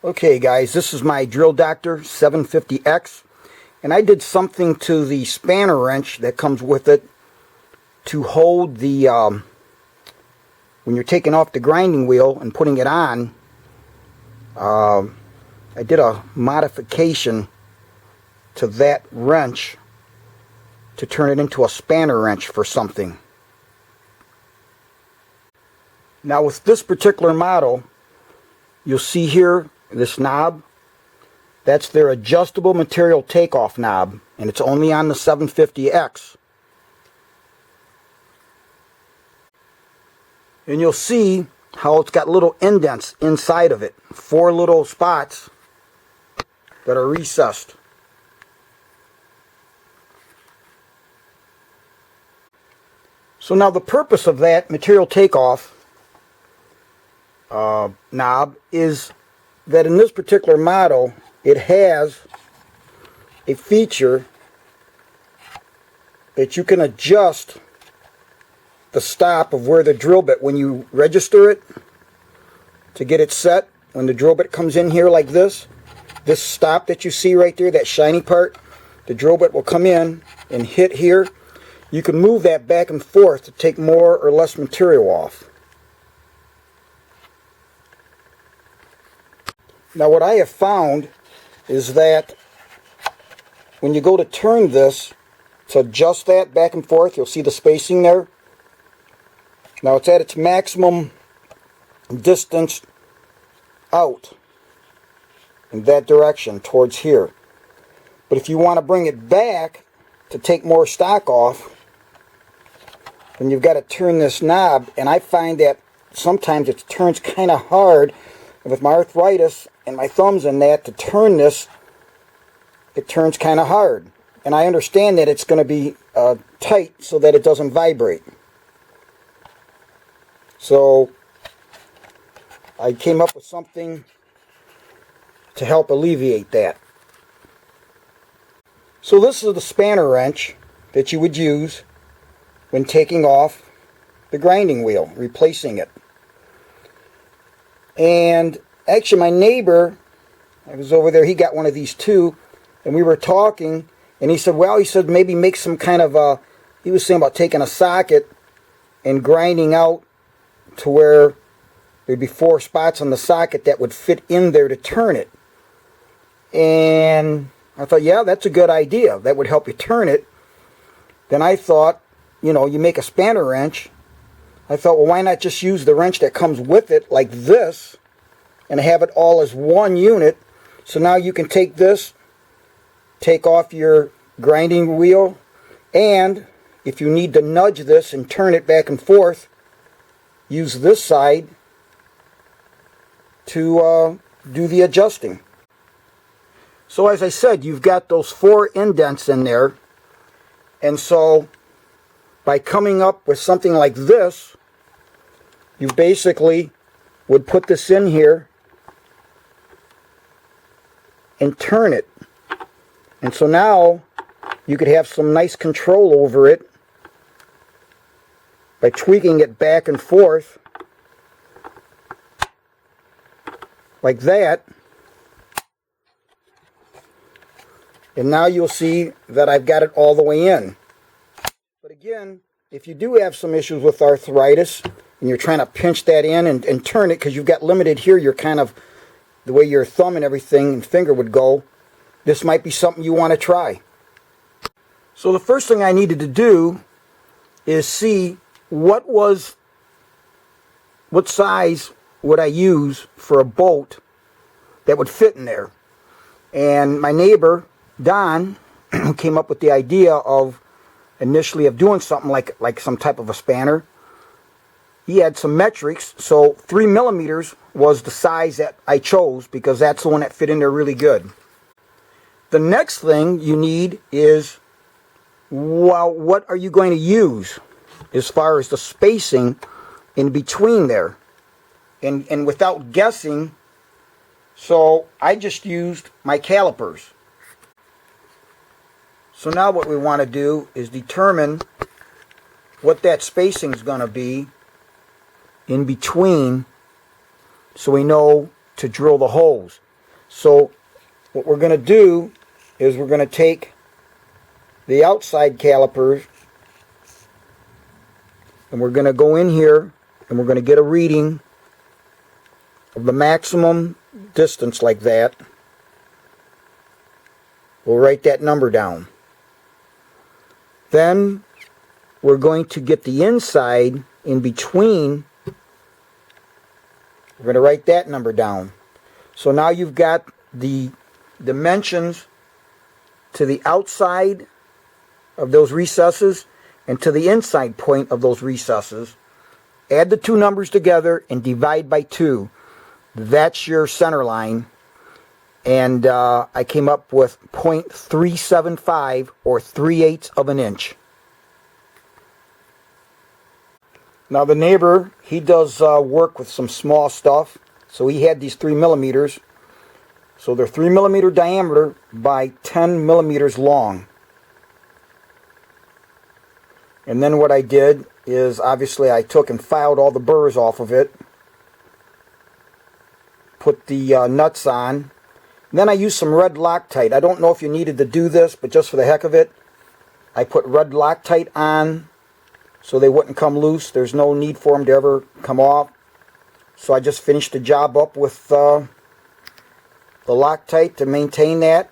Okay guys, this is my drill Doctor 750X, and I did something to the spanner wrench that comes with it to hold the when you're taking off the grinding wheel and putting it on. I did a modification to that wrench to turn it into a spanner wrench for something. Now with this particular model, you'll see here this knob, that's their adjustable material takeoff knob, and it's only on the 750X. And you'll see how it's got little indents inside of it, 4 little spots that are recessed. So now the purpose of that material takeoff knob is that in this particular model it has a feature that you can adjust the stop of where the drill bit, when you register it to get it set, when the drill bit comes in here like this stop that you see right there, that shiny part, the drill bit will come in and hit here. You can move that back and forth to take more or less material off. Now what I have found is that when you go to turn this, to adjust that back and forth, you'll see the spacing there. Now it's at its maximum distance out in that direction towards here. But if you want to bring it back to take more stock off, then you've got to turn this knob, and I find that sometimes it turns kind of hard. And with my arthritis and my thumbs in that, to turn this, it turns kind of hard. And I understand that it's going to be tight so that it doesn't vibrate. So I came up with something to help alleviate that. So this is the spanner wrench that you would use when taking off the grinding wheel, replacing it. And actually my neighbor, I was over there, he got one of these too, and we were talking, and he said, well, he said maybe make some kind of he was saying about taking a socket and grinding out to where there'd be 4 spots on the socket that would fit in there to turn it. And I thought, yeah, that's a good idea. That would help you turn it. Then I thought, you know, you make a spanner wrench. I thought, well, why not just use the wrench that comes with it like this and have it all as one unit? So now you can take this, take off your grinding wheel, and if you need to nudge this and turn it back and forth, use this side to do the adjusting. So as I said, you've got those 4 indents in there, and so by coming up with something like this, you basically would put this in here and turn it. And so now you could have some nice control over it by tweaking it back and forth like that. And now you'll see that I've got it all the way in. But again, if you do have some issues with arthritis and you're trying to pinch that in and turn it, because you've got limited here, you're kind of the way your thumb and everything and finger would go, this might be something you want to try. So the first thing I needed to do is see what size would I use for a bolt that would fit in there. And my neighbor Don came up with the idea of initially of doing something like some type of a spanner. He had some metrics, so 3 millimeters was the size that I chose because that's the one that fit in there really good. The next thing you need is, well, what are you going to use as far as the spacing in between there? And without guessing, so I just used my calipers. So now what we want to do is determine what that spacing is going to be in between so we know to drill the holes. So what we're going to do is we're going to take the outside calipers and we're going to go in here and we're going to get a reading of the maximum distance like that. We'll write that number down. Then we're going to get the inside in between. We're going to write that number down. So now you've got the dimensions to the outside of those recesses and to the inside point of those recesses. Add the two numbers together and divide by 2. That's your center line. And I came up with 0.375 or 3/8 of an inch. Now the neighbor, he does work with some small stuff. So he had these 3 millimeters. So they're 3 millimeter diameter by 10 millimeters long. And then what I did is obviously I took and filed all the burrs off of it. Put the nuts on. And then I used some red Loctite. I don't know if you needed to do this, but just for the heck of it, I put red Loctite on so they wouldn't come loose. There's no need for them to ever come off. So I just finished the job up with the Loctite to maintain that.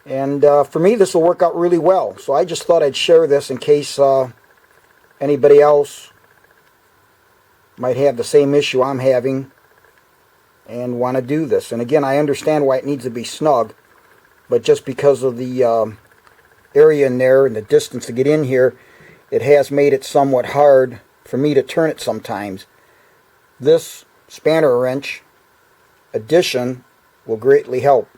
And for me, this will work out really well. So I just thought I'd share this in case anybody else might have the same issue I'm having and want to do this. And again, I understand why it needs to be snug, but just because of the area in there and the distance to get in here, it has made it somewhat hard for me to turn it sometimes. This spanner wrench addition will greatly help.